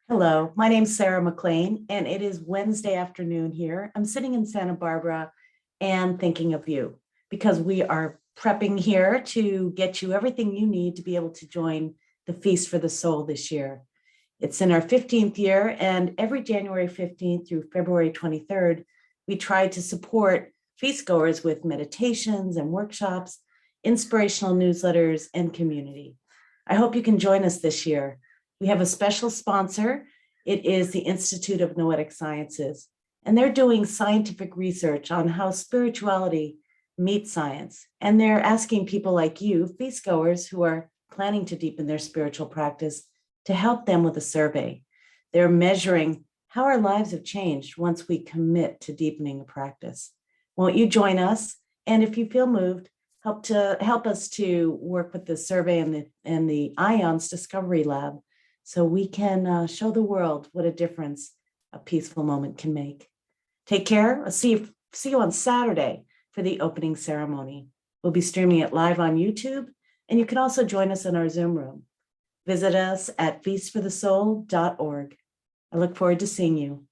Hello, my name's Sarah McLean, and it is Wednesday afternoon here. I'm sitting in Santa Barbara and thinking of you because we are prepping here to get you everything you need to be able to join the Feast for the Soul this year. It's in our 15th year, and every January 15th through February 23rd, we try to support feast goers with meditations and workshops, inspirational newsletters, and community. I hope you can join us this year. We have a special sponsor. It is the Institute of Noetic Sciences, and they're doing scientific research on how spirituality meets science. And they're asking people like you, feastgoers who are planning to deepen their spiritual practice, to help them with a survey. They're measuring how our lives have changed once we commit to deepening a practice. Won't you join us? And if you feel moved, help us to work with the survey and the IONS Discovery Lab, so we can show the world what a difference a peaceful moment can make. Take care. I'll see you on Saturday for the opening ceremony. We'll be streaming it live on YouTube, and you can also join us in our Zoom room. Visit us at feastforthesoul.org. I look forward to seeing you.